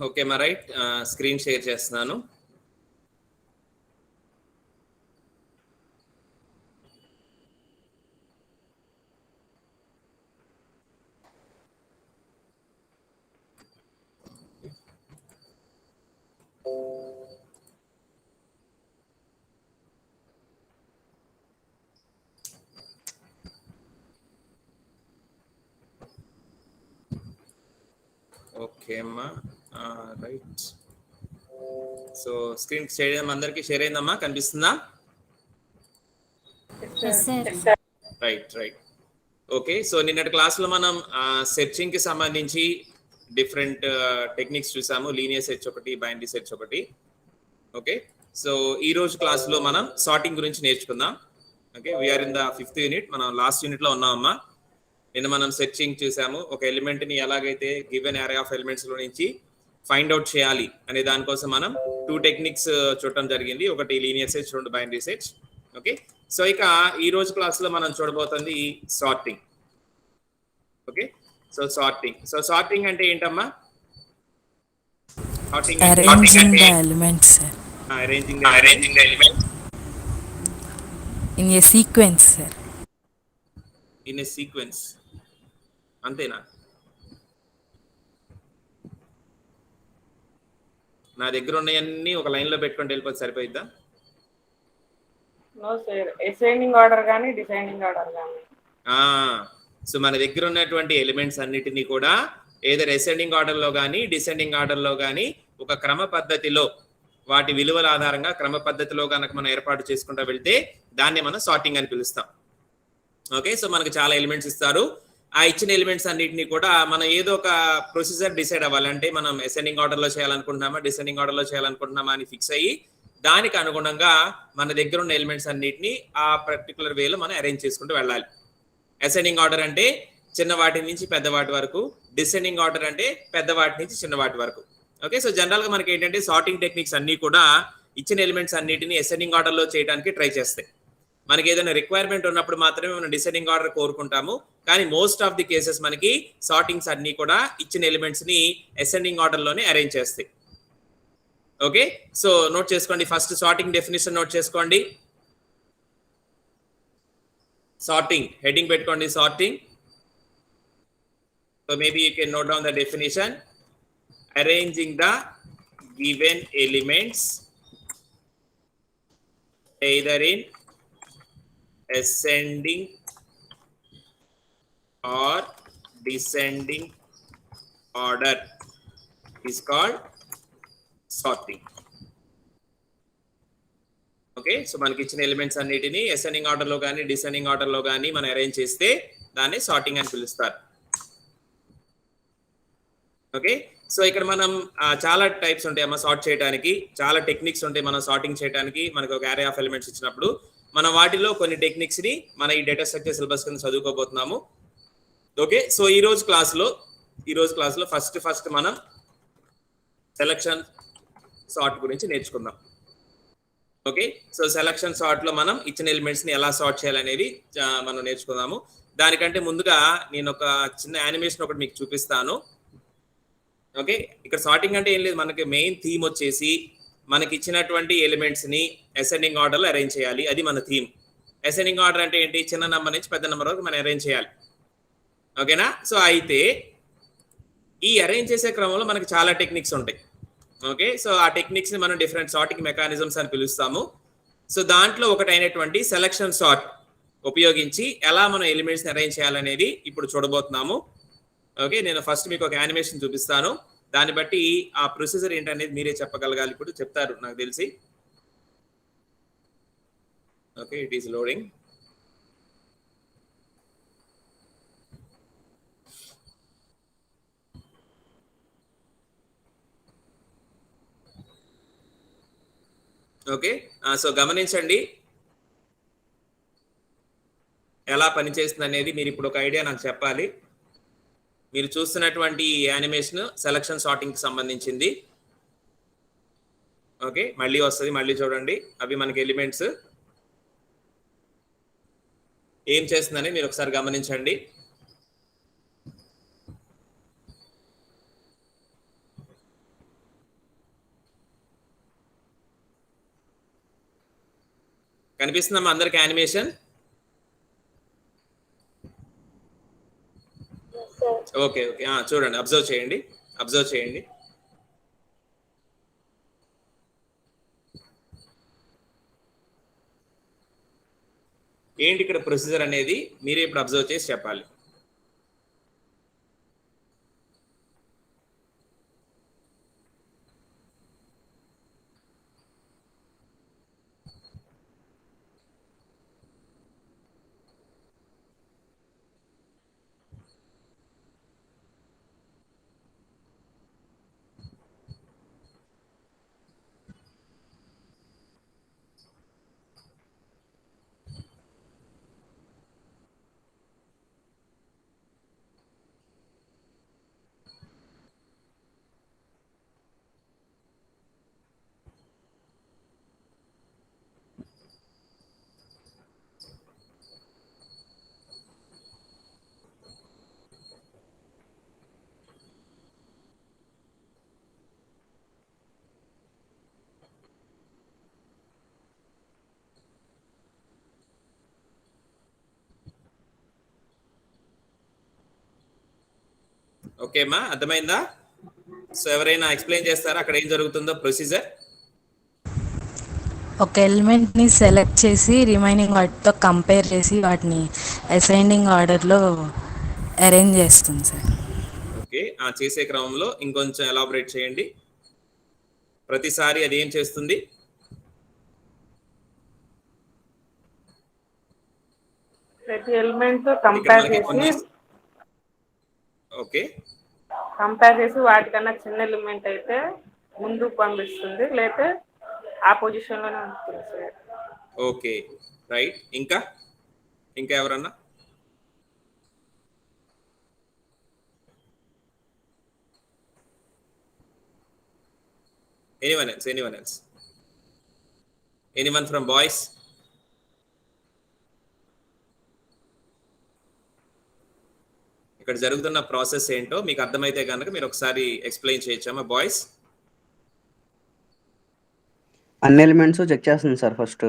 Okay మా right, screen share చేస్తున్నాను. Okay అమ్మా, రైట్. సో స్క్రీన్ షేర్ అందరికి షేర్ అయిందమ్మా, కనిపిస్తుందా? రైట్. ఓకే, సో నిన్నటి క్లాస్లో మనం సెర్చింగ్ కి సంబంధించి డిఫరెంట్ టెక్నిక్స్ చూసాము. లీనియర్ సెర్చ్ ఒకటి, బైనరీ సెర్చ్ ఒకటి. ఓకే, సో ఈ రోజు క్లాస్లో మనం సార్టింగ్ గురించి నేర్చుకుందాం. Okay, we're in the 5th unit. మనం లాస్ట్ యూనిట్లో ఉన్నామమ్మా. నిన్న మనం సెర్చింగ్ చూసాము. ఒక ఎలిమెంట్ ని ఎలాగైతే గివెన్ అరే ఆఫ్ ఎలిమెంట్స్ లో నుంచి ఫైండ్ అవుట్ చేయాలి అనే దానికోసం మనం 2 టెక్నిక్స్ చూడటం జరిగింది. ఒకటి linear search, 2 binary search. Okay, so ఇక ఈ రోజు క్లాస్ లో మనం చూడబోతుంది సార్టింగ్. ఓకే, సో సార్టింగ్ అంటే ఏంటమ్మా? Arranging the elements arranging the elements in a sequence, sir. In a sequence. అంతేనా? నా దగ్గర ఉన్నాయన్నీ ఒక లైన్ లో పెట్టుకుంటే వెళ్ళిపోతే సరిపోయిద్దా? నో సార్, అసెండింగ్ ఆర్డర్ కానీ డిసెండింగ్ ఆర్డర్ కానీ. సో మన దగ్గర ఉన్నటువంటి ఎలిమెంట్స్ అన్నిటినీ కూడా ఏదైనా అసెండింగ్ ఆర్డర్ లో కానీ డిసెండింగ్ ఆర్డర్ లో కానీ ఒక క్రమ పద్ధతిలో వాటి విలువల ఆధారంగా క్రమ పద్ధతిలో కనుక మనం ఏర్పాటు చేసుకుంటూ వెళ్తే దాన్ని మనం సార్టింగ్ అని పిలుస్తాం. ఓకే, సో మనకు చాలా ఎలిమెంట్స్ ఇస్తారు. ఆ ఇచ్చిన ఎలిమెంట్స్ అన్నిటిని కూడా మనం ఏదో ఒక ప్రొసీజర్ డిసైడ్ అవ్వాలి. అంటే మనం అసెండింగ్ ఆర్డర్ లో చేయాలనుకుంటున్నామా, డిసెండింగ్ ఆర్డర్ లో చేయాలనుకుంటున్నామా అని ఫిక్స్ అయ్యి దానికి అనుగుణంగా మన దగ్గర ఉన్న ఎలిమెంట్స్ అన్నిటిని ఆ పర్టికులర్ వేలో మనం అరేంజ్ చేసుకుంటూ వెళ్ళాలి. అసెండింగ్ ఆర్డర్ అంటే చిన్నవాటి నుంచి పెద్దవాటి వరకు, డిసెండింగ్ ఆర్డర్ అంటే పెద్దవాటి నుంచి చిన్నవాటి వరకు. ఓకే, సో జనరల్ గా మనకి ఏంటంటే సార్టింగ్ టెక్నిక్స్ అన్ని కూడా ఇచ్చిన ఎలిమెంట్స్ అన్నిటిని అసెండింగ్ ఆర్డర్ లో చేయడానికి ట్రై చేస్తాయి. మనకి ఏదైనా రిక్వైర్మెంట్ ఉన్నప్పుడు మాత్రమే మనం డిసెండింగ్ ఆర్డర్ కోరుకుంటాము. కానీ మోస్ట్ ఆఫ్ ది కేసెస్ మనకి సార్టింగ్స్ అన్ని కూడా ఇచ్చిన ఎలిమెంట్స్ ని అసెండింగ్ ఆర్డర్ లోనే అరేంజ్ చేస్తాయి. ఓకే, సో నోట్ చేసుకోండి. ఫస్ట్ సార్టింగ్ డెఫినేషన్ నోట్ చేసుకోండి. సార్టింగ్ హెడ్డింగ్ పెట్టుకోండి, sorting. So maybe you can note down the definition. Arranging the given elements either in ascending or descending order is called sorting. Okay, so మనకి ఇచ్చిన elements అన్నిటిని ascending order లో కానీ descending order లో కానీ మనం arrange చేస్తే దాన్ని సార్టింగ్ అని పిలుస్తారు. ఓకే, సో ఇక్కడ మనం చాలా టైప్స్ ఉంటాయి అమ్మ సార్ట్ చేయడానికి, చాలా టెక్నిక్స్ ఉంటాయి మనం సార్టింగ్ చేయడానికి. మనకు ఒక అరే ఆఫ్ ఎలిమెంట్స్ ఇచ్చినప్పుడు మనం వాటిలో కొన్ని టెక్నిక్స్ ని మన ఈ డేటా స్ట్రక్చర్ సిలబస్ కింద చదువుకోబోతున్నాము. ఓకే, సో ఈ రోజు క్లాస్ లో ఫస్ట్ మనం సెలక్షన్ సార్ట్ గురించి నేర్చుకుందాం. ఓకే, సో సెలక్షన్ సార్ట్ లో మనం ఇచ్చిన ఎలిమెంట్స్ ని ఎలా సార్ట్ చేయాలనేది మనం నేర్చుకుందాము. దానికంటే ముందుగా నేను ఒక చిన్న యానిమేషన్ ఒకటి మీకు చూపిస్తాను. ఓకే, ఇక్కడ సార్టింగ్ అంటే ఏం లేదు, మనకి మెయిన్ థీమ్ వచ్చేసి మనకి ఇచ్చినటువంటి ఎలిమెంట్స్ ని అసెండింగ్ ఆర్డర్ లో అరేంజ్ చేయాలి. అది మన థీమ్. అసెండింగ్ ఆర్డర్ అంటే ఏంటి? చిన్న నెంబర్ నుంచి పెద్ద నెంబర్ వరకు మనం అరేంజ్ చేయాలి. ఓకేనా? సో అయితే ఈ అరేంజ్ చేసే క్రమంలో మనకి చాలా టెక్నిక్స్ ఉంటాయి. ఓకే, సో ఆ టెక్నిక్స్ ని మనం డిఫరెంట్ సార్టింగ్ మెకానిజమ్స్ అని పిలుస్తాము. సో దాంట్లో ఒకటైనటువంటి సెలక్షన్ సార్ట్ ఉపయోగించి ఎలా మనం ఎలిమెంట్స్ ని అరేంజ్ చేయాలనేది ఇప్పుడు చూడబోతున్నాము. ఓకే, నేను ఫస్ట్ మీకు ఒక యానిమేషన్ చూపిస్తాను. దాన్ని బట్టి ఆ ప్రొసీజర్ ఏంటనేది మీరే చెప్పగలగాలి. ఇప్పుడు చెప్తారు నాకు తెలిసి. Okay, it is loading. Okay, so గమనించండి ఎలా పనిచేస్తుంది అనేది. మీరు ఇప్పుడు ఒక ఐడియా నాకు చెప్పాలి. మీరు చూస్తున్నటువంటి యానిమేషన్ సెలక్షన్ సార్టింగ్ కి సంబంధించింది. ఓకే, మళ్ళీ వస్తుంది, మళ్ళీ చూడండి. అవి మనకి ఎలిమెంట్స్ ఏం చేస్తుందని మీరు ఒకసారి గమనించండి. కనిపిస్తుందమ్మా అందరికి యానిమేషన్? ఓకే ఓకే, చూడండి, అబ్జర్వ్ చేయండి. ఏంటి ఇక్కడ ప్రొసీజర్ అనేది మీరే ఇప్పుడు అబ్జర్వ్ చేసి చెప్పాలి. ఓకే అమ్మా, అర్థమైందా? సో ఎవరైనా ఎక్స్ప్లెయిన్ చేస్తారా అక్కడ ఏం జరుగుతుందో ప్రొసీజర్? ఒక ఎలిమెంట్ని సెలెక్ట్ చేసి రిమైనింగ్ వాటితో కంపేర్ చేసి వాటిని అసెండింగ్ ఆర్డర్లో అరేంజ్ చేస్తుంది సార్. ఓకే, చేసే క్రమంలో ఇంకొంచెం ఎలాబొరేట్ చేయండి. ప్రతిసారి అది ఏం చేస్తుంది? ప్రతి ఎలిమెంట్ కంపేర్ చేసి వాటికన్నా చిన్న ఎలిమెంట్ అయితే ముందుకు పంపిస్తుంది, లేకపోతే ఆ పొజిషన్ లోనే ఉంటుంది సార్. Okay right. ఇంకా ఎవరన్నా? anyone else? Anyone from boys? ఇక్కడ జరుగుతున్న ప్రాసెస్ ఏంటో మీకు అర్థమైతే కనుక మీరు ఒకసారి ఎక్స్ప్లెయిన్ చేయొచ్చమ్మా బాయ్స్? అన్ని ఎలిమెంట్స్ చెక్ చేస్తుంది సార్. ఫస్ట్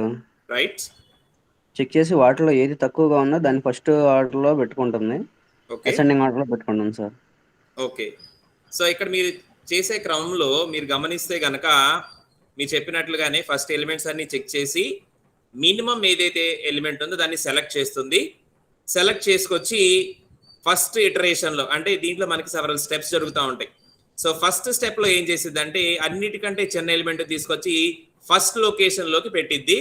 రైట్, చెక్ చేసి వాటిలో ఏది తక్కువగా ఉన్నా దాన్ని ఫస్ట్ ఆర్డర్లో పెట్టుకుంటుంది, అసెండింగ్ ఆర్డర్లో పెట్టుకుంటుంది సార్. ఓకే, సో ఇక్కడ మీరు చేసే క్రమంలో మీరు గమనిస్తే గనక మీరు చెప్పినట్లుగానే ఫస్ట్ ఎలిమెంట్స్ అన్ని చెక్ చేసి మినిమం ఏదైతే ఎలిమెంట్ ఉందో దాన్ని సెలెక్ట్ చేస్తుంది. సెలెక్ట్ చేసుకొచ్చి ఫస్ట్ ఇటరేషన్లో, అంటే దీంట్లో మనకి సెవరల్ స్టెప్స్ జరుగుతూ ఉంటాయి. సో ఫస్ట్ స్టెప్లో ఏం చేసిద్ది అంటే అన్నిటికంటే చిన్న ఎలిమెంట్ తీసుకొచ్చి ఫస్ట్ లొకేషన్లోకి పెట్టిద్ది.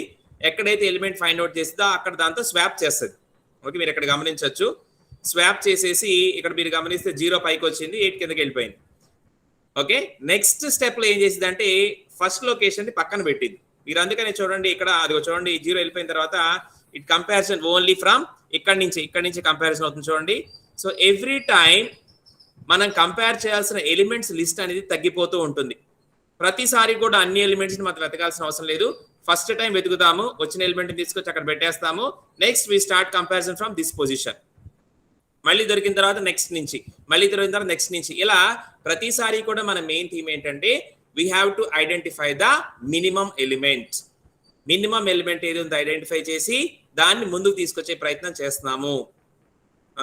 ఎక్కడైతే ఎలిమెంట్ ఫైండ్ అవుట్ చేస్తుందో అక్కడ దాంతో స్వాప్ చేస్తుంది. ఓకే, మీరు ఇక్కడ గమనించవచ్చు. స్వాప్ చేసేసి ఇక్కడ మీరు గమనిస్తే 0 పైకి వచ్చింది, 8 కిందకి వెళ్ళిపోయింది. ఓకే, నెక్స్ట్ స్టెప్లో ఏం చేసింది అంటే ఫస్ట్ లొకేషన్ని పక్కన పెట్టింది. మీరు అందుకనే చూడండి ఇక్కడ అది చూడండి 0 వెళ్ళిపోయిన తర్వాత ఇట్ కంపారిజన్ ఓన్లీ ఫ్రమ్ ఇక్కడి నుంచి కంపారిజన్ అవుతుంది చూడండి. సో ఎవ్రీ టైం మనం కంపేర్ చేయాల్సిన ఎలిమెంట్స్ లిస్ట్ అనేది తగ్గిపోతూ ఉంటుంది. ప్రతిసారి కూడా అన్ని ఎలిమెంట్స్ని మనం వెతకాల్సిన అవసరం లేదు. ఫస్ట్ టైం వెతుకుతాము, వచ్చిన ఎలిమెంట్ని తీసుకొచ్చి అక్కడ పెట్టేస్తాము. Next we start comparison from this position. మళ్ళీ దొరికిన తర్వాత నెక్స్ట్ నుంచి, మళ్ళీ దొరికిన తర్వాత నెక్స్ట్ నుంచి, ఇలా ప్రతిసారి కూడా మన మెయిన్ థీమ్ ఏంటంటే we have to identify the minimum element. Minimum element ఏది ఉందో ఐడెంటిఫై చేసి దాన్ని ముందుకు తీసుకొచ్చే ప్రయత్నం చేస్తున్నాము.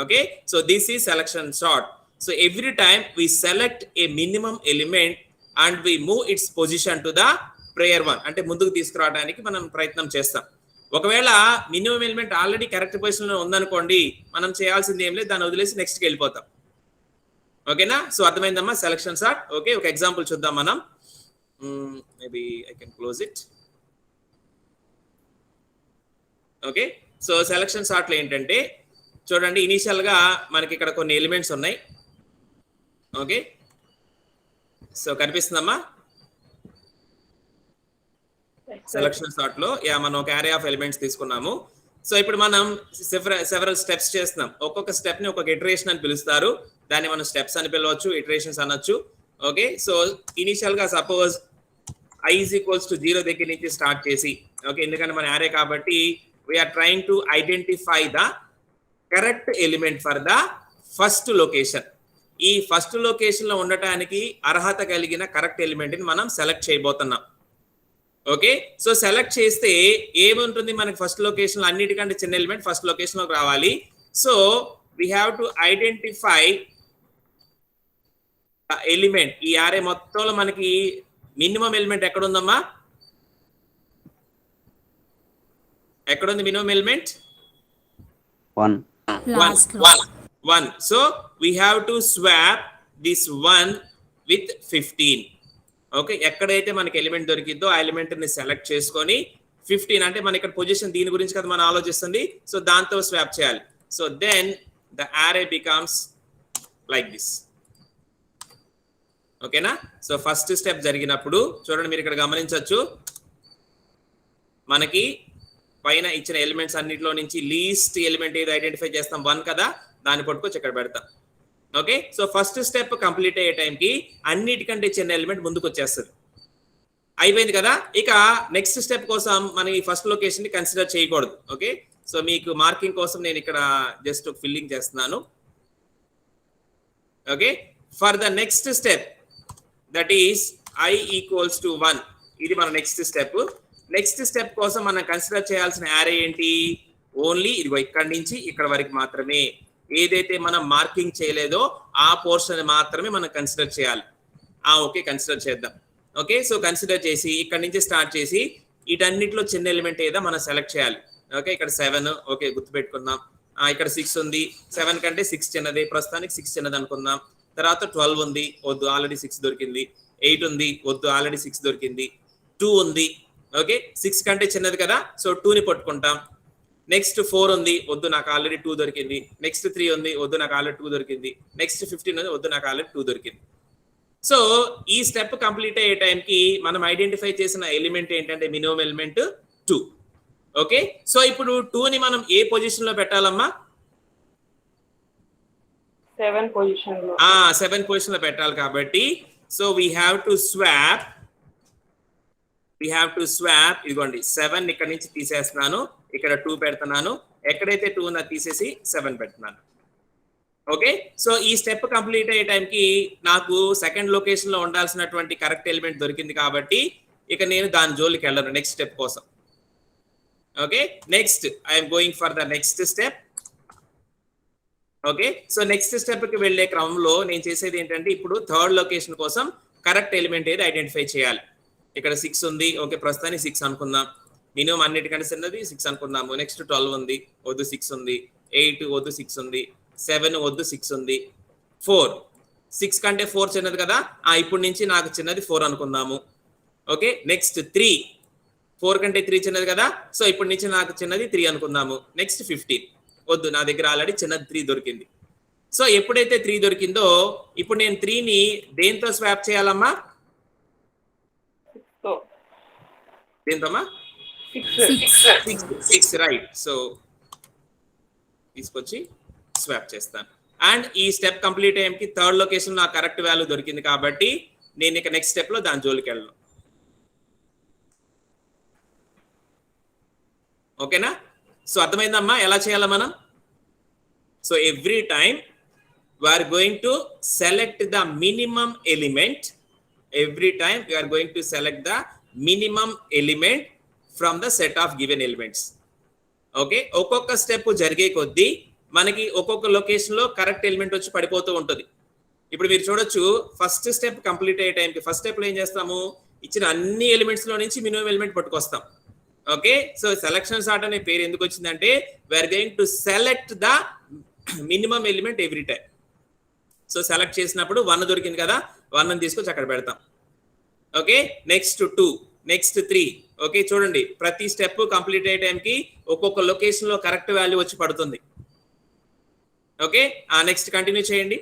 Okay, so this is selection sort. So every time we select a minimum element and we move its position to the prior one. అంటే ముందుకు తీసుకురావడానికి మనం ప్రయత్నం చేస్తాం. ఒకవేళ minimum element already correct position లో ఉందనుకోండి, మనం చేయాల్సింది ఏం లేదు, దాన్ని వదిలేసి నెక్స్ట్కి వెళ్ళిపోతాం. ఓకేనా? సో అర్థమైందమ్మా సెలక్షన్ సార్ట్. ఓకే, ఒక ఎగ్జాంపుల్ చూద్దాం మనం. Maybe I can close it. Okay, so selection సార్ట్లో ఏంటంటే చూడండి, ఇనీషియల్ గా మనకి ఇక్కడ కొన్ని ఎలిమెంట్స్ ఉన్నాయి. ఓకే, సో కనిపిస్తుందమ్మా సెలక్షన్ సార్ట్ లో మనం ఒక array ఆఫ్ ఎలిమెంట్స్ తీసుకున్నాము. సో ఇప్పుడు మనం సెవరల్ స్టెప్స్ చేస్తున్నాం. ఒక్కొక్క స్టెప్ ని ఒక్కొక్క ఇటరేషన్ అని పిలుస్తారు. దాన్ని మనం స్టెప్స్ అని పిలవచ్చు, ఇటరేషన్స్ అనొచ్చు. ఓకే, సో ఇనిషియల్ గా సపోజ్ i = 0 దగ్గర నుంచి స్టార్ట్ చేసి, ఓకే, ఎందుకంటే మన array కాబట్టి we're trying to identify the correct element for the first location. ఈ ఫస్ట్ లొకేషన్ లో ఉండటానికి అర్హత కలిగిన కరెక్ట్ ఎలిమెంట్ ని మనం సెలెక్ట్ చేయబోతున్నాం. ఓకే, సో సెలెక్ట్ చేస్తే ఏముంటుంది మనకి ఫస్ట్ లొకేషన్ అన్నిటికంటే చిన్న ఎలిమెంట్ ఫస్ట్ లొకేషన్ లోకి రావాలి. So we have to identify element. ఈ ఆరే మొత్తంలో మనకి మినిమం ఎలిమెంట్ ఎక్కడ ఉందమ్మా? ఎక్కడుంది minimum element? 1. So we have to swap this 1 with 15. Okay, ఎక్కడైతే మనకి ఎలిమెంట్ దొరికిందో ఆ ఎలిమెంట్ ని సెలెక్ట్ చేసుకొని 15 అంటే మన ఇక్కడ పొజిషన్ దీని గురించి కదా మనం ఆలోచిస్తుంది. సో దాంతో స్వాప్ చేయాలి. So then the array becomes like this. ఓకేనా? సో ఫస్ట్ స్టెప్ జరిగినప్పుడు చూడండి, మీరు ఇక్కడ గమనించవచ్చు, మనకి పైన ఇచ్చిన ఎలిమెంట్స్ అన్నిటిలో నుంచి లీస్ట్ ఎలిమెంట్ ఏది ఐడెంటిఫై చేస్తాం? 1 కదా, దాన్ని పట్టుకొచ్చి ఇక్కడ పెడతాం. Okay, so first step complete అయ్యే టైంకి అన్నిటికంటే చిన్న ఎలిమెంట్ ముందుకు వచ్చేస్తుంది. అయిపోయింది కదా. ఇక నెక్స్ట్ స్టెప్ కోసం మనం ఈ ఫస్ట్ లొకేషన్ ని కన్సిడర్ చేయకూడదు. ఓకే, సో మీకు మార్కింగ్ కోసం నేను ఇక్కడ జస్ట్ ఫిల్లింగ్ చేస్తున్నాను. Okay, for the next step that is I equals to 1. ఇది మన నెక్స్ట్ స్టెప్. నెక్స్ట్ స్టెప్ కోసం మనం కన్సిడర్ చేయాల్సిన యారే ఏంటి? ఓన్లీ ఇదిగో ఇక్కడి నుంచి ఇక్కడ వరకు మాత్రమే. ఏదైతే మనం మార్కింగ్ చేయలేదో ఆ పోర్షన్ మాత్రమే మనం కన్సిడర్ చేయాలి. ఓకే, కన్సిడర్ చేద్దాం. ఓకే, సో కన్సిడర్ చేసి ఇక్కడ నుంచి స్టార్ట్ చేసి వీటన్నిటిలో చిన్న ఎలిమెంట్ ఏదో మనం సెలెక్ట్ చేయాలి. ఓకే, ఇక్కడ 7. ఓకే, గుర్తుపెట్టుకుందాం. ఇక్కడ 6 ఉంది. 7 కంటే 6 చిన్నది, ప్రస్తుతానికి 6 చిన్నది అనుకుందాం. తర్వాత 12 ఉంది, వద్దు, ఆల్రెడీ 6 దొరికింది. 8 ఉంది, వద్దు, ఆల్రెడీ 6 దొరికింది. 2 ఉంది, ఓకే, 6 కంటే చిన్నది కదా, సో 2 ని పట్టుకుంటాం. నెక్స్ట్ 4 ఉంది, వద్దు, నాకు ఆల్రెడీ 2 దొరికింది. నెక్స్ట్ 3 ఉంది, వద్దు, నాకు ఆల్రెడీ 2 దొరికింది. నెక్స్ట్ 15 ఉంది, వద్దు, నాకు ఆల్రెడీ 2 దొరికింది. సో ఈ స్టెప్ కంప్లీట్ అయ్యే టైంకి మనం ఐడెంటిఫై చేసిన ఎలిమెంట్ ఏంటంటే మినిమం ఎలిమెంట్ 2. ఓకే, సో ఇప్పుడు 2 ని మనం ఏ పొజిషన్ లో పెట్టాలమ్మా? 7 పొజిషన్ లో. 7 పొజిషన్ లో పెట్టాలి కాబట్టి so we have to swap. ఇదిగోండి 7 ఇక్కడ నుంచి తీసేస్తున్నాను, ఇక్కడ 2 పెడుతున్నాను. ఎక్కడైతే 2 ఉందో తీసేసి 7 పెడుతున్నాను. ఓకే, సో ఈ స్టెప్ కంప్లీట్ అయ్యే టైంకి నాకు సెకండ్ లొకేషన్ లో ఉండాల్సినటువంటి కరెక్ట్ ఎలిమెంట్ దొరికింది కాబట్టి ఇక నేను దాని జోలికి వెళ్ళను నెక్స్ట్ స్టెప్ కోసం. Okay, next I'm going for the next step. Okay, so next step కి వెళ్లే క్రమంలో నేను చేసేది ఏంటంటే ఇప్పుడు థర్డ్ లొకేషన్ కోసం కరెక్ట్ ఎలిమెంట్ ఏది ఐడెంటిఫై చేయాలి. ఇక్కడ 6 ఉంది. ఓకే, ప్రస్తుతానికి 6 అనుకుందాం. మినిమం అన్నిటికంటే చిన్నది 6 అనుకుందాము. నెక్స్ట్ 12 ఉంది, వద్దు, 6 ఉంది. 8 వద్దు, 6 ఉంది. 7 వద్దు, 6 ఉంది. 4, 6 కంటే 4 చిన్నది కదా, ఇప్పుడు నుంచి నాకు చిన్నది 4 అనుకుందాము. ఓకే, నెక్స్ట్ 3, 4 కంటే 3 చిన్నది కదా, సో ఇప్పటి నుంచి నాకు చిన్నది 3 అనుకుందాము. నెక్స్ట్ 15, వద్దు, నా దగ్గర ఆల్రెడీ చిన్నది 3 దొరికింది. సో ఎప్పుడైతే 3 దొరికిందో ఇప్పుడు నేను 3 ని దేంతో స్వాప్ చేయాలమ్మా? దేంతోమ్మా? 6, రైట్. సో తీసుకొచ్చి స్వాప్ చేస్తాను. అండ్ ఈ స్టెప్ కంప్లీట్ అయ్యేకి థర్డ్ లొకేషన్ నాకు కరెక్ట్ వాల్యూ దొరికింది కాబట్టి నేను ఇక నెక్స్ట్ స్టెప్ లో దాని జోలికి వెళ్ళను. ఓకేనా? సో అర్థమైందమ్మా ఎలా చేయాలా మనం? So every time we are going to select the minimum element. Every time we are going to select the minimum element from the set of given elements. Okay, ఒక్కొక్క స్టెప్ జరిగే కొద్దీ మనకి ఒక్కొక్క లొకేషన్ లో కరెక్ట్ ఎలిమెంట్ వచ్చి పడిపోతూ ఉంటుంది. ఇప్పుడు మీరు చూడొచ్చు, ఫస్ట్ స్టెప్ కంప్లీట్ అయ్యే టైంకి ఫస్ట్ స్టెప్ లో ఏం చేస్తాము? ఇచ్చిన అన్ని ఎలిమెంట్స్ లో నుంచి మినిమం ఎలిమెంట్ పట్టుకొస్తాం. ఓకే, సో సెలక్షన్ సార్ట్ అనే పేరు ఎందుకు వచ్చిందంటే we are going to select the minimum element every time. So select చేసినప్పుడు 1 దొరికింది కదా, 1 తీసుకొచ్చి అక్కడ పెడతాం. Okay, next 2, next 3. ఓకే, చూడండి ప్రతి స్టెప్ కంప్లీట్ అయ్యే టైంకి ఒక్కొక్క లొకేషన్ లో కరెక్ట్ వాల్యూ వచ్చి పడుతుంది. ఓకే, నెక్స్ట్ కంటిన్యూ చేయండి.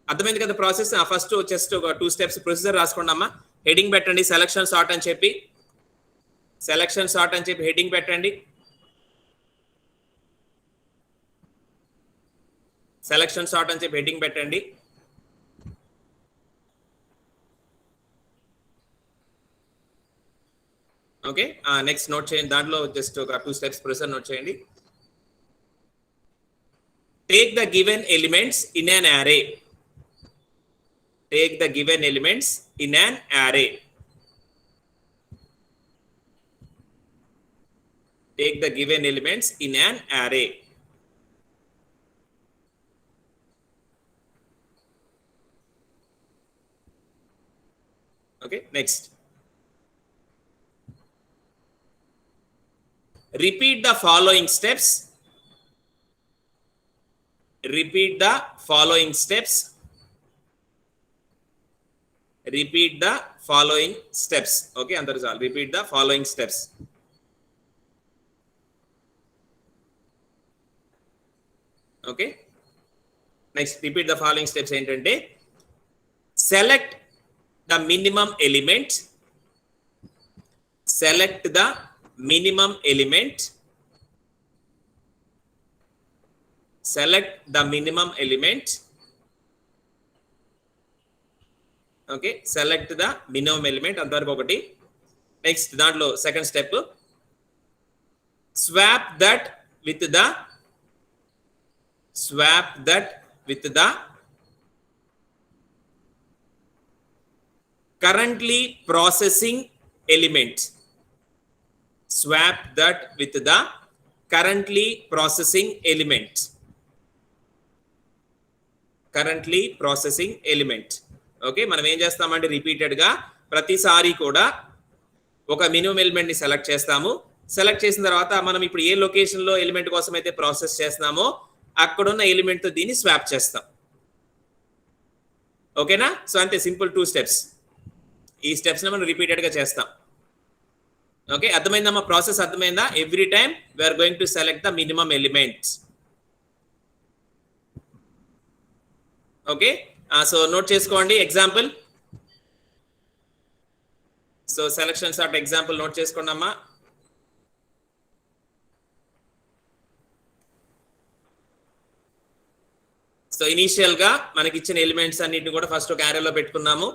అర్థమైంది కదా ప్రాసెస్? ఫస్ట్ జస్ట్ ఒక 2 స్టెప్స్ ప్రొసీజర్ రాసుకోండి అమ్మా. హెడింగ్ పెట్టండి సెలక్షన్ సార్ట్ అని చెప్పి, హెడింగ్ పెట్టండి. సెలక్షన్ సార్ట్ అని చెప్పి హెడ్డింగ్ పెట్టండి. ఓకే, నెక్స్ట్ నోట్ చేయండి. దాంట్లో జస్ట్ ఒక 2 స్టెప్స్ ప్రొసీజర్ నోట్ చేయండి. Take the given elements in an array. Take the given elements in an array. Take the given elements in an array. Okay, next. Repeat the following steps. Repeat the following steps. Repeat the following steps. Okay, andaru chalu. Repeat the following steps. Okay, next, repeat the following steps ఏంటంటే select the minimum element. Select the minimum element. Select the minimum element. Okay, select the minimum element అంతవరకు ఒకటి. Next దాంట్లో second step swap that with the currently processing element. Swap that with the currently processing element. Currently processing element. Okay, మనం ఏం చేస్తామంటే రిపీటెడ్గా ప్రతిసారి కూడా ఒక మినిమం ఎలిమెంట్ని సెలెక్ట్ చేస్తాము. సెలెక్ట్ చేసిన తర్వాత మనం ఇప్పుడు ఏ లొకేషన్లో ఎలిమెంట్ కోసం అయితే ప్రాసెస్ చేస్తున్నామో అక్కడున్న ఎలిమెంట్తో దీన్ని స్వాప్ చేస్తాం. ఓకేనా? సో అంతే, సింపుల్ 2 స్టెప్స్. ఈ స్టెప్స్ని మనం రిపీటెడ్గా చేస్తాం. ఓకే, అర్థమైందమ్మా? ప్రాసెస్ అర్థమైందా? Every time we are going to select the minimum elements. Okay, so note చేసుకోండి example. So selection sort example note చేసుకోండి అమ్మా. సో ఇనీషియల్ గా మనకి ఇచ్చిన ఎలిమెంట్స్ అన్నిటిని కూడా ఫస్ట్ ఒక array లో పెట్టుకున్నాము.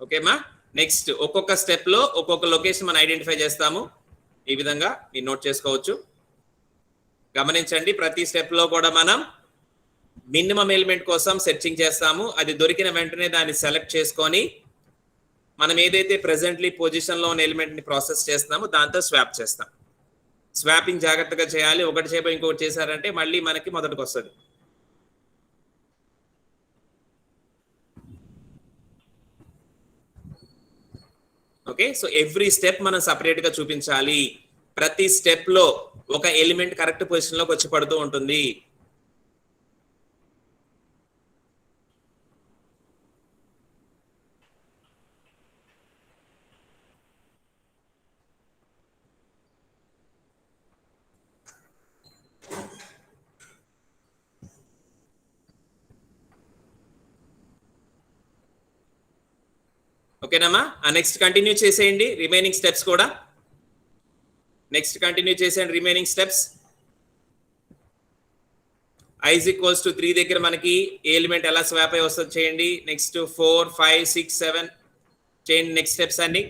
ఓకేమా? నెక్స్ట్ ఒక్కొక్క స్టెప్ లో ఒక్కొక్క లొకేషన్ మనం ఐడెంటిఫై చేస్తాము. ఈ విధంగా మీరు నోట్ చేసుకోవచ్చు. గమనించండి, ప్రతి స్టెప్ లో కూడా మనం మినిమం ఎలిమెంట్ కోసం సెర్చింగ్ చేస్తాము. అది దొరికిన వెంటనే దాన్ని సెలెక్ట్ చేసుకొని మనం ఏదైతే ప్రెసెంట్లీ పొజిషన్ లో ఉన్న ఎలిమెంట్ ని ప్రాసెస్ చేస్తున్నామో దాంతో స్వాప్ చేస్తాం. స్వాపింగ్ జాగ్రత్తగా చేయాలి. ఒకటి చేయబోయి ఇంకొకటి చేశారంటే మళ్ళీ మనకి మొదటికి వస్తుంది. ఓకే, సో ఎవ్రీ స్టెప్ మనం సపరేట్ గా చూపించాలి. ప్రతి స్టెప్ లో ఒక ఎలిమెంట్ కరెక్ట్ పొజిషన్ లోకి వచ్చి పడుతూ ఉంటుంది. ఓకేనమ్మా? నెక్స్ట్ కంటిన్యూ చేసేయండి రిమైనింగ్ స్టెప్స్ కూడా. నెక్స్ట్ కంటిన్యూ చేసేయండి రిమైనింగ్ స్టెప్స్. i = 3 దగ్గర మనకి ఎలిమెంట్ ఎలా స్వాప్ అయి వస్తుంది చేయండి. నెక్స్ట్ 4, 5, 6, 7 చేయండి నెక్స్ట్ స్టెప్స్ అన్ని.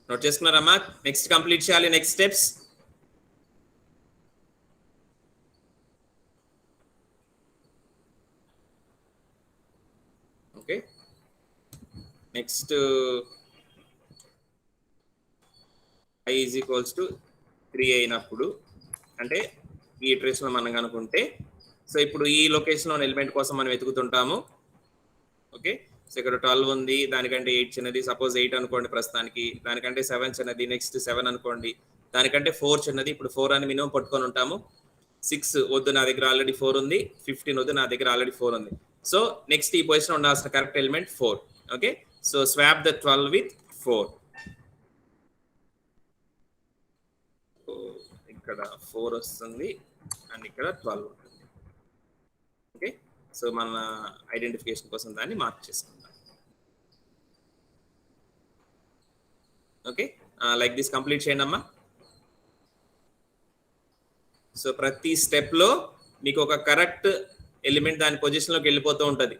నోట్ చేసుకున్నారమ్మా? నెక్స్ట్ కంప్లీట్ చేయాలి, next steps. Okay, next i is equals to 3 అయినప్పుడు, అంటే ఈ ఇటరేషన్ మనం కనుక్కుంటే, సో ఇప్పుడు ఈ లొకేషన్లో ఎలిమెంట్ కోసం మనం వెతుకుతుంటాము. ఓకే, సో ఇక్కడ 12 ఉంది, దానికంటే 8 చిన్నది, సపోజ్ 8 అనుకోండి ప్రస్తుతానికి, దానికంటే 7 చిన్నది, నెక్స్ట్ 7 అనుకోండి, దానికంటే 4 చిన్నది. ఇప్పుడు 4 అని మినిమం పట్టుకొని ఉంటాము. 6 వద్దు, నా దగ్గర ఆల్రెడీ 4 ఉంది. 15 వద్దు, నా దగ్గర ఆల్రెడీ 4 ఉంది. సో నెక్స్ట్ ఈ పొజిషన్ ఉండాల్సిన correct element 4. Okay, so swap the 12 with 4. ఇక్కడ 4 వస్తుంది అండ్ ఇక్కడ 12 ఉంటుంది. ఓకే, సో మన ఐడెంటిఫికేషన్ కోసం దాన్ని మార్క్ చేసుకుందాం. ఓకే, లైక్ దిస్ కంప్లీట్ చేయండి అమ్మా. సో ప్రతి స్టెప్లో మీకు ఒక కరెక్ట్ ఎలిమెంట్ దాని పొజిషన్లోకి వెళ్ళిపోతూ ఉంటుంది.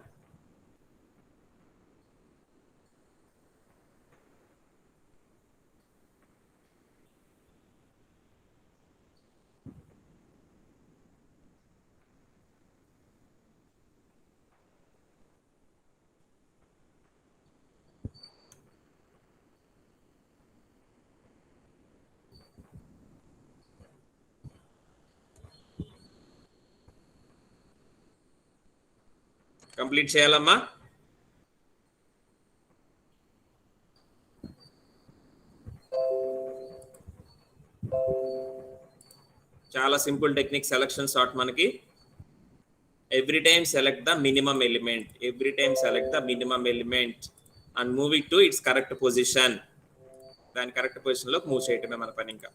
కంప్లీట్ చేయాలమ్మా. చాలా సింపుల్ టెక్నిక్ సెలక్షన్ సార్ట్ మనకి. Every time select the minimum element, every time select the minimum element and move it to it's correct position. దాని కరెక్ట్ పొజిషన్లోకి మూవ్ చేయటమే మన పని. ఇంకా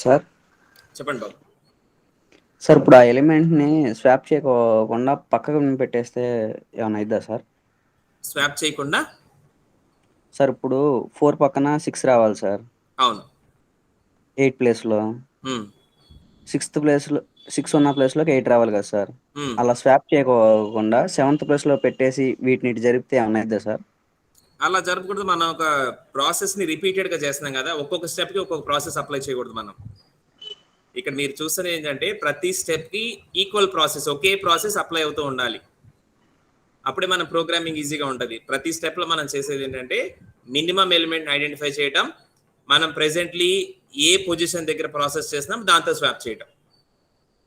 సార్ చెప్పండి బాబు. సార్ ఇప్పుడు ఆ ఎలిమెంట్ని స్వాప్ చేయకుండా పక్కకు పెట్టేస్తే ఏమైనా అయిద్దా సార్? స్వాప్ చేయకుండా సార్ ఇప్పుడు 4 పక్కన 6 రావాలి సార్. అవును. 8 ప్లేస్లో 6th ప్లేస్లో 6 ఉన్న ప్లేస్లోకి 8 రావాలి కదా సార్. అలా స్వాప్ చేయకోకుండా 7th ప్లేస్లో పెట్టేసి వీటిని ఇటు జరిపితే ఏమైనా అయిద్దా సార్? అలా జరపకూడదు. మనం ఒక ప్రాసెస్ని రిపీటెడ్గా చేస్తున్నాం కదా, ఒక్కొక్క స్టెప్కి ఒక్కొక్క ప్రాసెస్ అప్లై చేయకూడదు మనం. ఇక్కడ మీరు చూస్తున్నది ఏంటంటే ప్రతి స్టెప్కి ఈక్వల్ ప్రాసెస్, ఒకే ప్రాసెస్ అప్లై అవుతూ ఉండాలి. అప్పుడే మన ప్రోగ్రామింగ్ ఈజీగా ఉంటుంది. ప్రతి స్టెప్లో మనం చేసేది ఏంటంటే మినిమం ఎలిమెంట్ ఐడెంటిఫై చేయడం, మనం ప్రెజెంట్లీ ఏ పొజిషన్ దగ్గర ప్రాసెస్ చేస్తున్నాం దాంతో స్వాప్ చేయడం.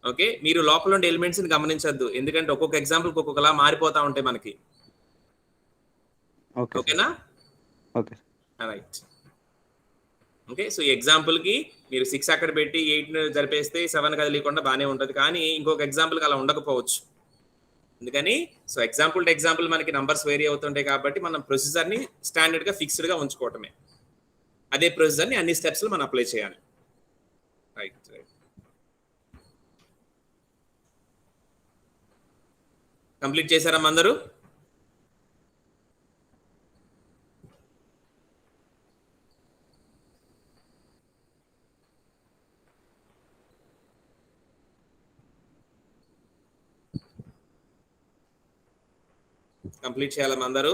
ఓకే, మీరు లోపల ఉండే ఎలిమెంట్స్ని గమనించద్దు, ఎందుకంటే ఒక్కొక్క ఎగ్జాంపుల్కి ఒక్కొక్కలా మారిపోతూ ఉంటాయి మనకి. ఓకేనా? Okay right. ఓకే, సో ఈ ఎగ్జాంపుల్కి మీరు 6 అక్కడ పెట్టి 8 జరిపేస్తే 7 కదిలీకుండా బాగానే ఉంటుంది, కానీ ఇంకొక ఎగ్జాంపుల్కి అలా ఉండకపోవచ్చు. అందుకని సో ఎగ్జాంపుల్ మనకి నంబర్స్ వేరీ అవుతుంటాయి కాబట్టి మనం ప్రొసీజర్ని స్టాండర్డ్గా ఫిక్స్డ్గా ఉంచుకోవటమే. అదే ప్రొసీజర్ని అన్ని స్టెప్స్లో మనం అప్లై చేయాలి. Right right. కంప్లీట్ చేశారమ్మా అందరూ? కంప్లీట్ చేయాలమ్మా అందరూ?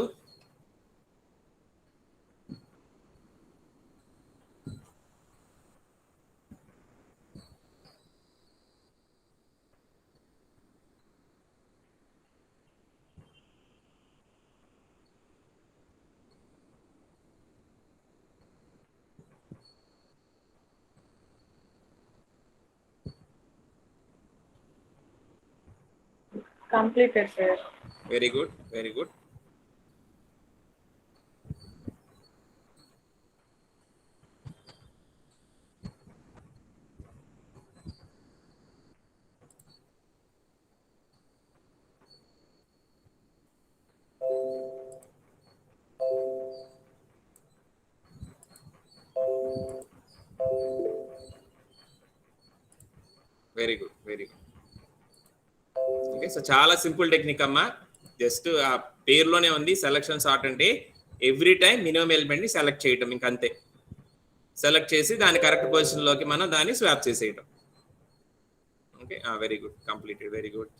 Completed sir. Very good, very good. Very good, very good. Okay, so చాలా సింపుల్ టెక్నిక్ అమ్మా. జస్ట్ ఆ పేరులోనే ఉంది సెలక్షన్ సార్ట్ అంటే ఎవ్రీ టైం మినిమం ఎలిమెంట్ ని సెలెక్ట్ చేయటం, ఇంకంతే. సెలెక్ట్ చేసి దాని కరెక్ట్ పొజిషన్ లోకి మనం దాన్ని స్వాప్ చేసేయటం. Okay, very good, completed, very good.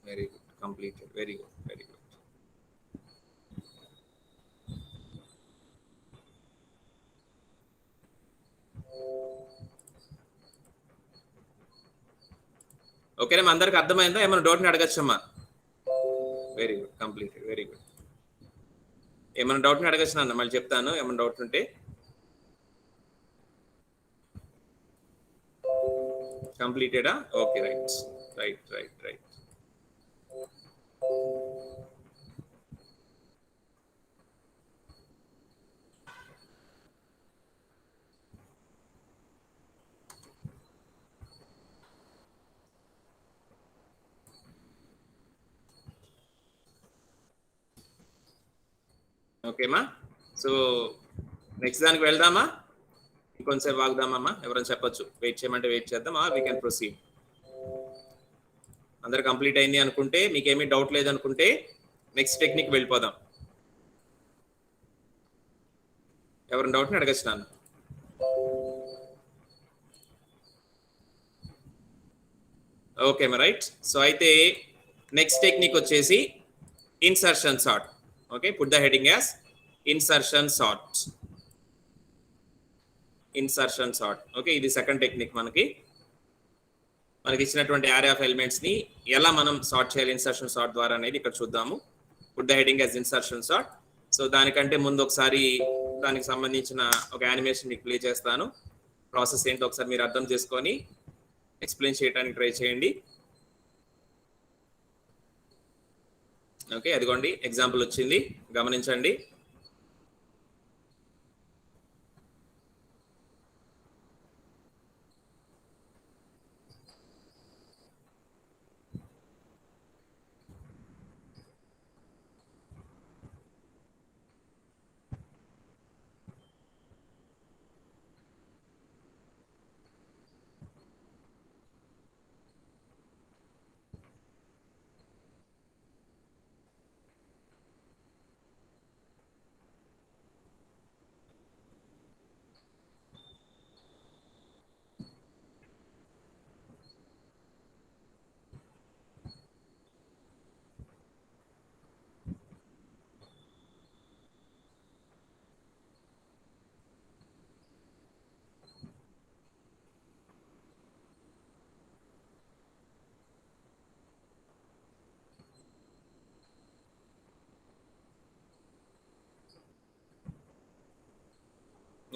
Very good, completed, very good, very good. ఓకేనా, అందరికి అర్థమైందా? ఏమైనా డౌట్ని అడగచ్చమ్మా? Very good, completed, very good. ఏమైనా డౌట్ని అడగచ్చు అన్న, మళ్ళీ చెప్తాను ఏమైనా డౌట్ ఉంటే. కంప్లీటెడా? Okay, right right right right. ఓకేమా, సో నెక్స్ట్ దానికి వెళ్దామా? ఇంకొంచెంసేపు వాగుదామమ్మా? ఎవరైనా చెప్పొచ్చు, వెయిట్ చేయమంటే వెయిట్ చేద్దామా? We can proceed. అందరు కంప్లీట్ అయింది అనుకుంటే, మీకేమీ డౌట్ లేదనుకుంటే నెక్స్ట్ టెక్నిక్ వెళ్ళిపోదాం. ఎవరైనా డౌట్ని అడగచ్చు నాన్న. ఓకే మా రైట్. సో అయితే నెక్స్ట్ టెక్నిక్ వచ్చేసి insertion sort. Okay, put the heading as insertion sort. Insertion sort. Okay, ఇది సెకండ్ టెక్నిక్. మనకి ఇచ్చినటువంటి యారే ఆఫ్ ఎలిమెంట్స్ ని ఎలా మనం సార్ట్ చేయాలి ఇన్సర్షన్ సార్ట్ ద్వారా అనేది ఇక్కడ చూద్దాము. Put the heading as insertion sort. So దానికంటే ముందు ఒకసారి దానికి సంబంధించిన ఒక యానిమేషన్ మీకు ప్లే చేస్తాను. ప్రాసెస్ ఏంటో ఒకసారి మీరు అర్థం చేసుకొని ఎక్స్ప్లెయిన్ చేయడానికి ట్రై చేయండి. ఓకే, అదిగోండి ఎగ్జాంపుల్ వచ్చింది, గమనించండి.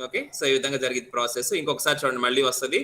ఓకే, సో ఈ విధంగా జరిగింది ప్రాసెస్. ఇంకొకసారి చూడండి, మళ్ళీ వస్తుంది.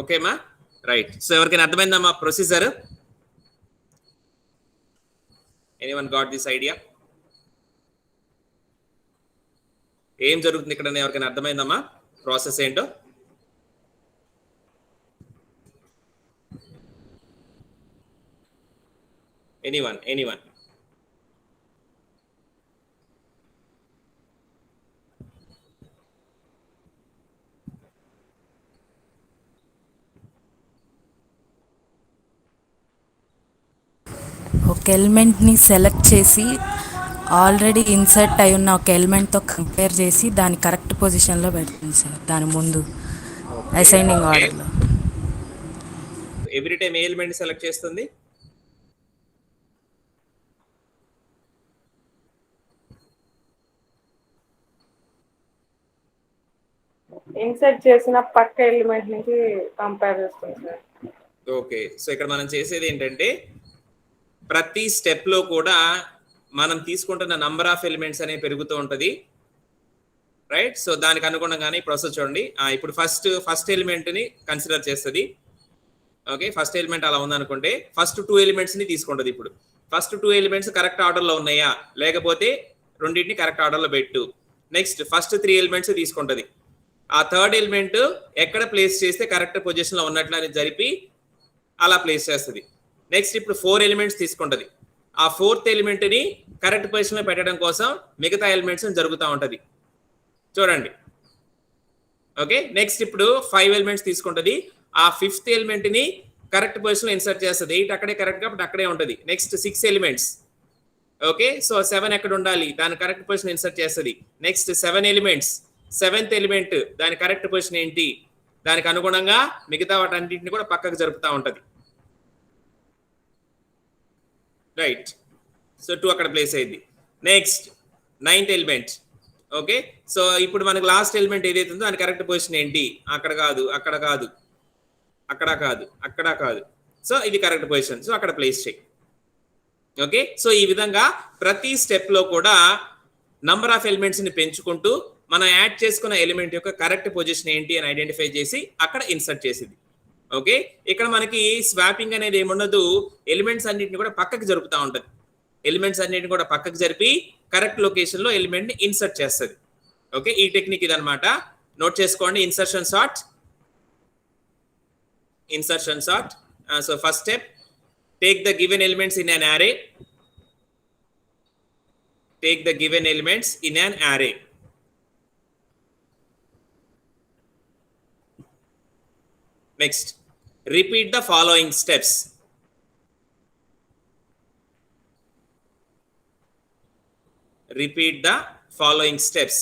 ఓకేమా, రైట్. సో ఎవరికైనా అర్థమైందమ్మా procedure? Anyone got this idea? ఏం జరుగుతుంది ఇక్కడ ఎవరికైనా అర్థమైందమ్మా ప్రాసెస్ ఏంటో? ఎనీవన్ ఒక ఎలిమెంట్ని సెలెక్ట్ చేసి ఆల్రెడీ ఇన్సర్ట్ అయి ఉన్న ఒక ఎలిమెంట్తో కంపేర్ చేసి దాని కరెక్ట్ పొజిషన్లో పెడుతుంది సార్, దాని ముందు అసైనింగ్ ఆర్డర్లో. ఎవ్రీ టైం ఏ ఎలిమెంట్ సెలెక్ట్ చేస్తుంది? ఇన్సర్ట్ చేసిన పక్క ఎలిమెంట్ నుంచి కంపేర్ చేస్తుంది సార్. ఓకే, సో ఇక్కడ మనం చేసేది ఏంటంటే ప్రతి స్టెప్ లో కూడా మనం తీసుకుంటున్న నంబర్ ఆఫ్ ఎలిమెంట్స్ అనేవి పెరుగుతూ ఉంటుంది, రైట్? సో దానికి అనుగుణంగానే ప్రాసెస్ చూడండి. ఇప్పుడు ఫస్ట్ ఎలిమెంట్ ని కన్సిడర్ చేస్తుంది. ఓకే, ఫస్ట్ ఎలిమెంట్ అలా ఉందనుకుంటే ఫస్ట్ 2 ఎలిమెంట్స్ ని తీసుకుంటుంది. ఇప్పుడు ఫస్ట్ 2 ఎలిమెంట్స్ కరెక్ట్ ఆర్డర్ లో ఉన్నాయా లేకపోతే రెండింటిని కరెక్ట్ ఆర్డర్ లో పెట్టు. నెక్స్ట్ ఫస్ట్ 3 ఎలిమెంట్స్ తీసుకుంటుంది. ఆ థర్డ్ ఎలిమెంట్ ఎక్కడ ప్లేస్ చేస్తే కరెక్ట్ పొజిషన్ లో ఉన్నట్లు అని జరిపి అలా ప్లేస్ చేస్తుంది. నెక్స్ట్ ఇప్పుడు 4 ఎలిమెంట్స్ తీసుకుంటుంది. ఆ 4th ఎలిమెంట్ ని కరెక్ట్ పొజిషన్ లో పెట్టడం కోసం మిగతా ఎలిమెంట్స్ జరుగుతూ ఉంటది చూడండి. ఓకే, నెక్స్ట్ ఇప్పుడు 5 ఎలిమెంట్స్ తీసుకుంటుంది. ఆ 5th ఎలిమెంట్ ని కరెక్ట్ పొజిషన్ లో ఇన్సర్ట్ చేస్తుంది. 8 అక్కడే కరెక్ట్ కాబట్టి అక్కడే ఉంటుంది. Next 6 elements. ఓకే, సో 7 ఎక్కడ ఉండాలి దాని కరెక్ట్ పొజిషన్ ఇన్సర్ట్ చేస్తుంది. Next 7 elements. 7th ఎలిమెంట్ దాని కరెక్ట్ పొజిషన్ ఏంటి దానికి అనుగుణంగా మిగతా వాటన్నింటిని కూడా పక్కకు జరుపుతూ ఉంటది, రైట్? సో 2 అక్కడ ప్లేస్ అయింది. Next 9th element. Okay, so ఇప్పుడు మనకు లాస్ట్ ఎలిమెంట్ ఏదైతే ఉందో దాని కరెక్ట్ పొజిషన్ ఏంటి? అక్కడ కాదు, అక్కడ కాదు, అక్కడ కాదు, అక్కడ కాదు. సో ఇది కరెక్ట్ పొజిషన్, సో అక్కడ ప్లేస్ చేయి. ఓకే, సో ఈ విధంగా ప్రతి స్టెప్ లో కూడా నంబర్ ఆఫ్ ఎలిమెంట్స్ ని పెంచుకుంటూ మనం యాడ్ చేసుకున్న ఎలిమెంట్ యొక్క కరెక్ట్ పొజిషన్ ఏంటి అని ఐడెంటిఫై చేసి అక్కడ ఇన్సర్ట్ చేసింది. ఓకే, ఇక్కడ మనకి స్వాపింగ్ అనేది ఏముండదు, ఎలిమెంట్స్ అన్నిటిని కూడా పక్కకి జరుపుతూ ఉంటది. ఎలిమెంట్స్ అన్నిటిని కూడా పక్కకి జరిపి కరెక్ట్ లొకేషన్ లో ఎలిమెంట్ ని ఇన్సర్ట్ చేస్తుంది. ఓకే, ఈ టెక్నిక్ ఇదన్నమాట, నోట్ చేసుకోండి. Insertion sort. So first step, take the given elements in an array. Take the given elements in an array. Next, repeat the following steps. Repeat the following steps.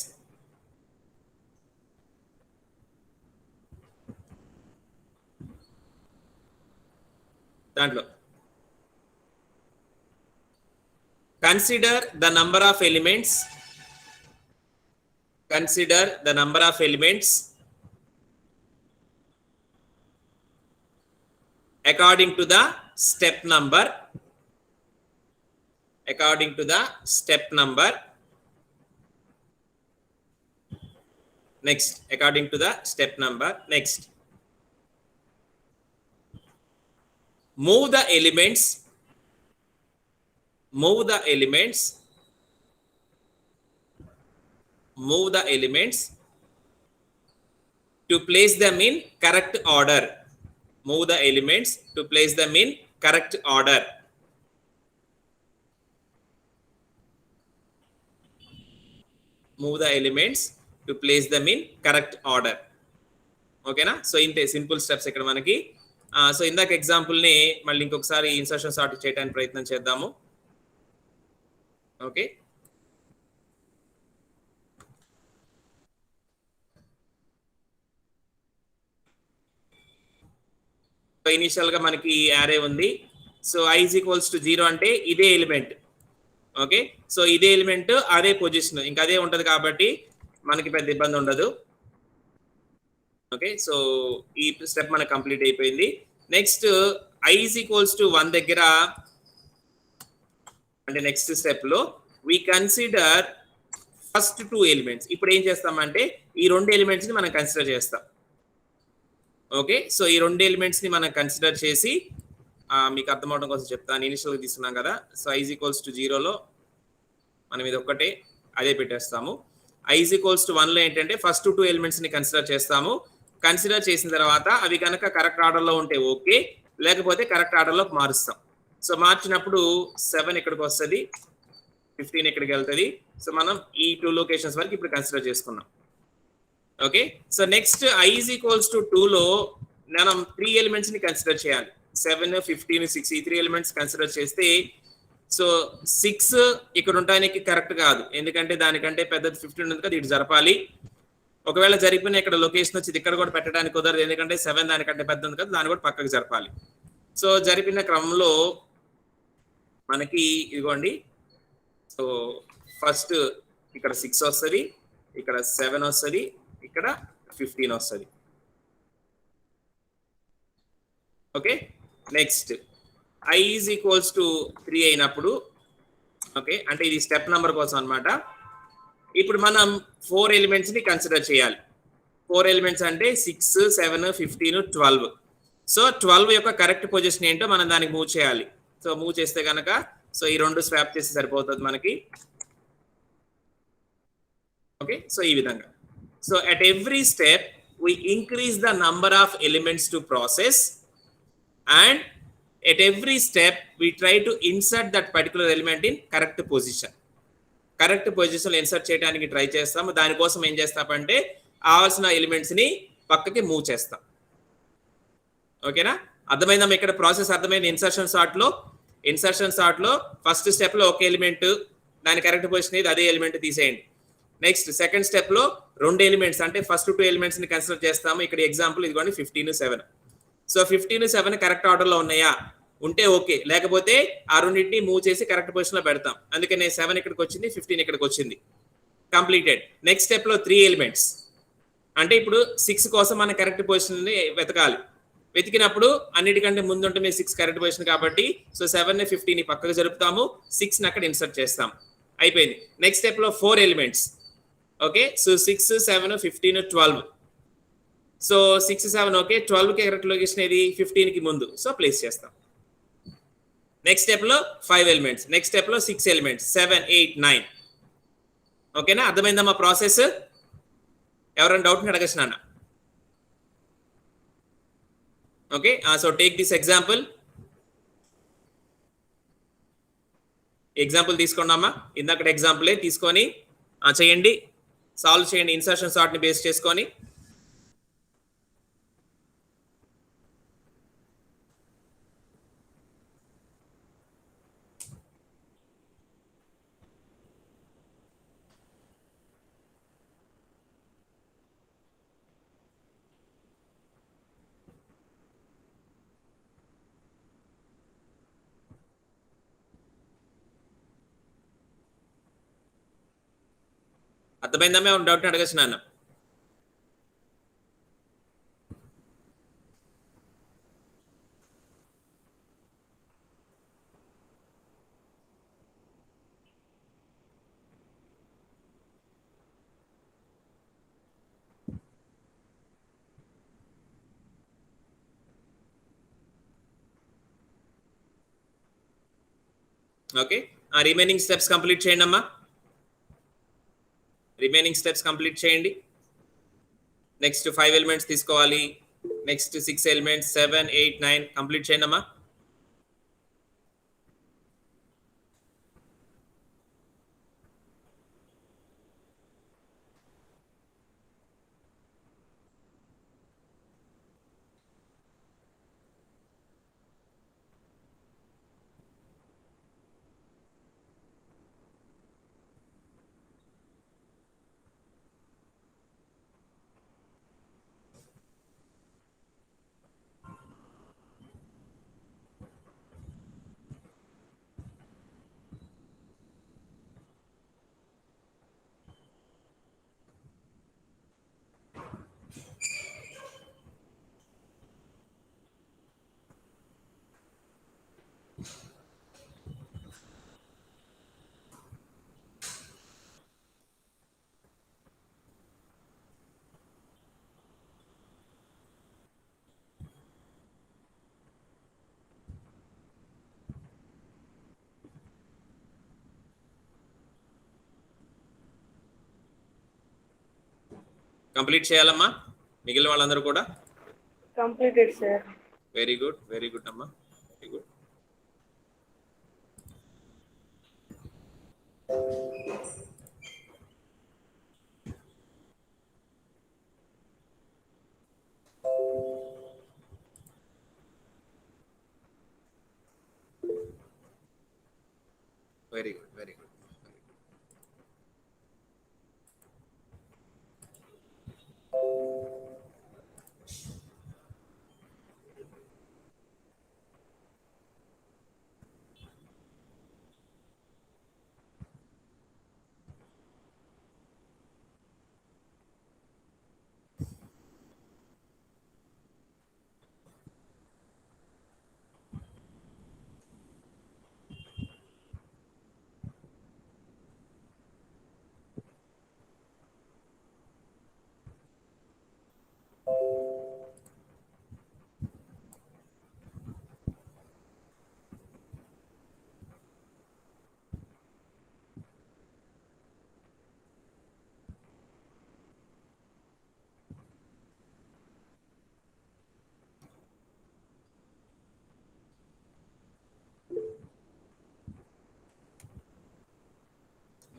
దాంట్లో consider the number of elements. Consider the number of elements according to the step number. According to the step number. Next, according to the step number. Next, move the elements. Move the elements. Move the elements to place them in correct order. Move the elements to place them in correct order. Move the elements to place them in correct order. ఓకేనా? So ఇంతే simple steps ఇక్కడ మనకి. So ఇందాక example ని మళ్ళీ ఇంకొకసారి insertion sort చేయడానికి ప్రయత్నం చేద్దాము. ఓకే, ఇనిషియల్ గా మనకి యారే ఉంది. సో i = 0 అంటే ఇదే ఎలిమెంట్. ఓకే, సో ఇదే ఎలిమెంట్ అదే పొజిషన్ ఇంకా అదే ఉంటది కాబట్టి మనకి పెద్ద ఇబ్బంది ఉండదు. ఓకే, సో ఈ స్టెప్ మనకు కంప్లీట్ అయిపోయింది. నెక్స్ట్ i = 1 దగ్గర అంటే నెక్స్ట్ స్టెప్ లో we consider first 2 ఎలిమెంట్స్. ఇప్పుడు ఏం చేస్తామంటే ఈ 2 ఎలిమెంట్స్ ని మనం కన్సిడర్ చేస్తాం. ఓకే, సో ఈ 2 ఎలిమెంట్స్ ని మనం కన్సిడర్ చేసి మీకు అర్థం అవడం కోసం చెప్తాను. ఇనిషియల్గా తీసుకున్నాం కదా, సో i = 0లో మనం ఇది ఒక్కటే అదే పెట్టేస్తాము. i = 1లో ఏంటంటే ఫస్ట్ 2 ఎలిమెంట్స్ని కన్సిడర్ చేస్తాము. కన్సిడర్ చేసిన తర్వాత అవి కనుక కరెక్ట్ ఆర్డర్లో ఉంటే ఓకే, లేకపోతే కరెక్ట్ ఆర్డర్లోకి మారుస్తాం. సో మార్చినప్పుడు 7 ఇక్కడికి వస్తుంది, 15 ఇక్కడికి వెళ్తుంది. సో మనం ఈ 2 లొకేషన్స్ వరకు ఇప్పుడు కన్సిడర్ చేసుకున్నాం. ఓకే, సో నెక్స్ట్ i = 2లో మనం 3 ఎలిమెంట్స్ని కన్సిడర్ చేయాలి. 7, 15, 6 ఈ 3 ఎలిమెంట్స్ కన్సిడర్ చేస్తే సో 6 ఇక్కడ ఉండడానికి కరెక్ట్ కాదు, ఎందుకంటే దానికంటే పెద్దది 15 ఉంది కదా, ఇటు జరపాలి. ఒకవేళ జరిపిన ఇక్కడ లొకేషన్ వచ్చి ఇక్కడ కూడా పెట్టడానికి కుదరదు, ఎందుకంటే 7 దానికంటే పెద్ద ఉంది కదా, దాన్ని కూడా పక్కకు జరపాలి. సో జరిపిన క్రమంలో మనకి ఇదిగోండి, సో ఫస్ట్ ఇక్కడ 6 వస్తుంది, ఇక్కడ 7 వస్తుంది, ఇక్కడ 15 వస్తుంది. ఓకే, నెక్స్ట్ i = 3 అయినప్పుడు, ఓకే అంటే ఇది స్టెప్ నెంబర్ కోసం అన్నమాట. ఇప్పుడు మనం 4 ఎలిమెంట్స్ని కన్సిడర్ చేయాలి. 4 ఎలిమెంట్స్ అంటే 6, 7, 15, 12. సో 12 యొక్క కరెక్ట్ పొజిషన్ ఏంటో మనం దానికి మూవ్ చేయాలి. సో మూవ్ చేస్తే కనుక సో ఈ 2 స్వాప్ చేస్తే సరిపోతుంది మనకి. ఓకే, సో ఈ విధంగా. So at every step we increase the number of elements to process, and at every step we try to insert that particular element in correct position. Correct పొజిషన్లో insert చేయడానికి try చేస్తాము. దానికోసం ఏం చేస్తామంటే కావాల్సిన ఎలిమెంట్స్ని పక్కకి మూవ్ చేస్తాం. ఓకేనా, అర్థమైందా ఇక్కడ ప్రాసెస్? అర్థమైంది. ఇన్సర్షన్ సార్ట్లో ఫస్ట్ స్టెప్లో ఒక ఎలిమెంట్ దాని కరెక్ట్ పొజిషన్ ఇది, అదే ఎలిమెంట్ తీసేయండి. నెక్స్ట్ సెకండ్ స్టెప్లో 2 ఎలిమెంట్స్ అంటే ఫస్ట్ 2 ఎలిమెంట్స్ని కన్సిడర్ చేస్తాము. ఇక్కడ ఎగ్జాంపుల్ ఇదిగోండి 15, 7. సో 15, 7 కరెక్ట్ ఆర్డర్లో ఉన్నాయా? ఉంటే ఓకే, లేకపోతే ఆ రెండింటిని మూవ్ చేసి కరెక్ట్ పొజిషన్లో పెడతాం. అందుకనే 7 ఇక్కడికి వచ్చింది, 15 ఇక్కడికి వచ్చింది. కంప్లీటెడ్. నెక్స్ట్ స్టెప్లో 3 ఎలిమెంట్స్ అంటే ఇప్పుడు 6 కోసం మన కరెక్ట్ పొజిషన్ని వెతకాలి. వెతికినప్పుడు అన్నిటికంటే ముందు ఉంటే 6 కరెక్ట్ పొజిషన్ కాబట్టి సో 7ని 15ని పక్కకు జరుపుతాము, 6ని అక్కడ ఇన్సర్ట్ చేస్తాం. అయిపోయింది. నెక్స్ట్ స్టెప్లో 4 elements. Okay, so 6, 7, 15, 12. So 6, 7 okay, 12కి కరెక్ట్ లొకేషన్ ఏది? 15కి ముందు, సో ప్లేస్ చేస్తాం. నెక్స్ట్ స్టెప్లో 5 ఎలిమెంట్స్. నెక్స్ట్ స్టెప్లో 6 ఎలిమెంట్స్, 7, 8, 9. ఓకేనా, అర్థమైందా మా ప్రాసెస్? ఎవరైనా డౌట్ని అడగచ్చు నాన్న. Okay, so take this example. Example తీసుకోండి అమ్మా, ఇందాక ఎగ్జాంపులే తీసుకొని చేయండి, సాల్వ్ చేయండి ఇన్సర్షన్ సార్ట్ని బేస్ చేసుకొని. అర్థమైందమ్మా? డౌట్ అడగచ్చు నాన్న. ఓకే, ఆ రిమైనింగ్ స్టెప్స్ కంప్లీట్ చేయండి అమ్మా. రిమైనింగ్ స్టెప్స్ కంప్లీట్ చేయండి. నెక్స్ట్ 5 ఎలిమెంట్స్ తీసుకోవాలి. నెక్స్ట్ 6 ఎలిమెంట్స్, 7, 8, 9 కంప్లీట్ చేయండి అమ్మా. కంప్లీట్ చేయాలమ్మా మిగిలిన వాళ్ళందరూ కూడా. Completed sir. వెరీ గుడ్ అమ్మా, very good. Very good, very good.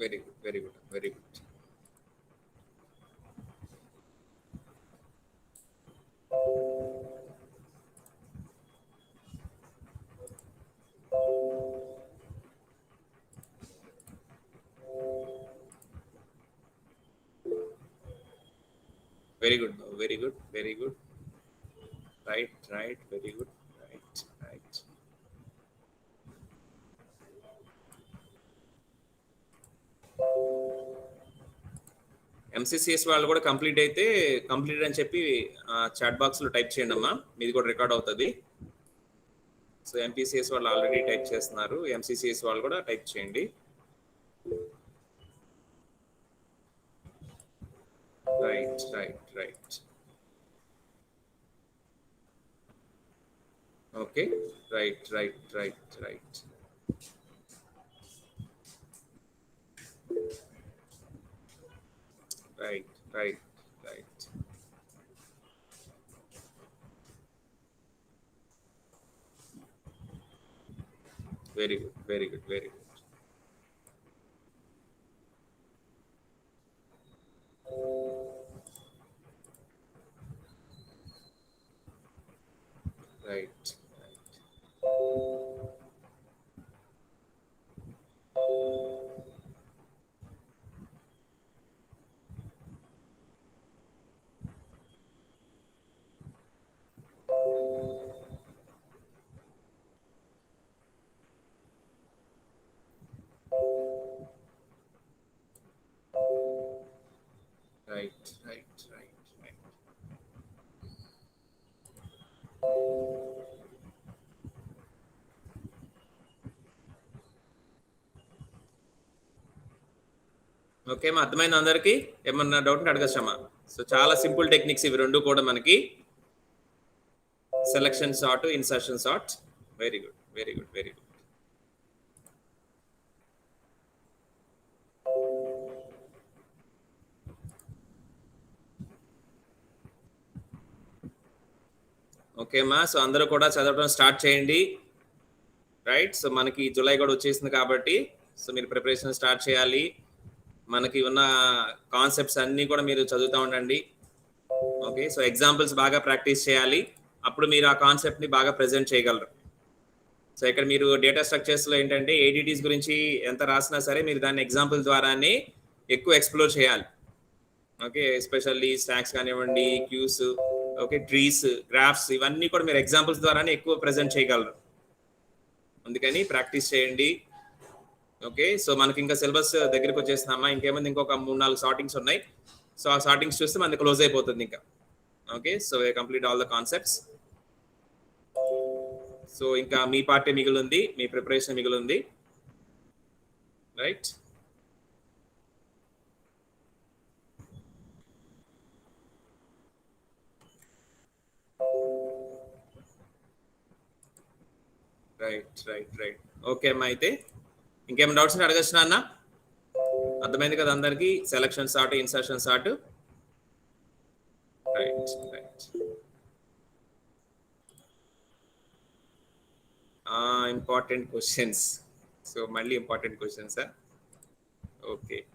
Very good, very good, very good. Very good, very good, very good. Right, very good. Right. MCCS వాళ్ళు కూడా complete అయితే కంప్లీట్ అని చెప్పి చాట్ బాక్స్ లో type చేయండి అమ్మా, మీది కూడా రికార్డ్ అవుతుంది. సో ఎంపీసీఎస్ వాళ్ళు ఆల్రెడీ టైప్ చేస్తున్నారు, ఎంసీసీఎస్ వాళ్ళు కూడా టైప్ చేయండి. Right. Okay, right. Right. Very good. Right. Okay మా అర్థమైంది అందరికి, ఏమన్నా డౌట్ ఉంటే అడగచ్చమ్మా. సో చాలా సింపుల్ టెక్నిక్స్ ఇవి రెండు కూడా మనకి, selection sort, insertion sort. Very good. Okay అమ్మా, సో అందరూ కూడా చదవడం స్టార్ట్ చేయండి. రైట్, సో మనకి జూలై కూడా వచ్చేసింది కాబట్టి సో మీరు ప్రిపరేషన్ స్టార్ట్ చేయాలి. మనకి ఉన్న కాన్సెప్ట్స్ అన్నీ కూడా మీరు చదువుతూ ఉండండి. ఓకే, సో ఎగ్జాంపుల్స్ బాగా ప్రాక్టీస్ చేయాలి, అప్పుడు మీరు ఆ కాన్సెప్ట్ని బాగా ప్రజెంట్ చేయగలరు. సో ఇక్కడ మీరు డేటా స్ట్రక్చర్స్లో ఏంటంటే ఏడిటీస్ గురించి ఎంత రాసినా సరే మీరు దాన్ని ఎగ్జాంపుల్ ద్వారానే ఎక్కువ ఎక్స్ప్లోర్ చేయాలి. ఓకే, ఎస్పెషల్లీ స్టాక్స్ కానివ్వండి, క్యూస్, ఓకే, ట్రీస్, గ్రాఫ్స్, ఇవన్నీ కూడా మీరు ఎగ్జాంపుల్స్ ద్వారానే ఎక్కువ ప్రజెంట్ చేయగలరు. అందుకని ప్రాక్టీస్ చేయండి. ఓకే, సో మనకి ఇంకా సిలబస్ దగ్గరికి వచ్చేస్తున్నామా, ఇంకేముంది, ఇంకొక 3-4 సార్టింగ్స్ ఉన్నాయి. సో ఆ సార్టింగ్స్ చూస్తే మనకి క్లోజ్ అయిపోతుంది ఇంకా. Okay, so complete all the concepts. So ఇంకా మీ పార్టీ మిగిలింది, మీ ప్రిపరేషన్ మిగిలింది. రైట్, ఓకే అమ్మా, అయితే ఇంకేమైనా డౌట్స్ అడగచ్చునా అన్న? అర్థమైంది కదా అందరికి, selection sort, insertion sort. Right. Important questions. So మళ్ళీ ఇంపార్టెంట్ క్వశ్చన్సా? ఓకే.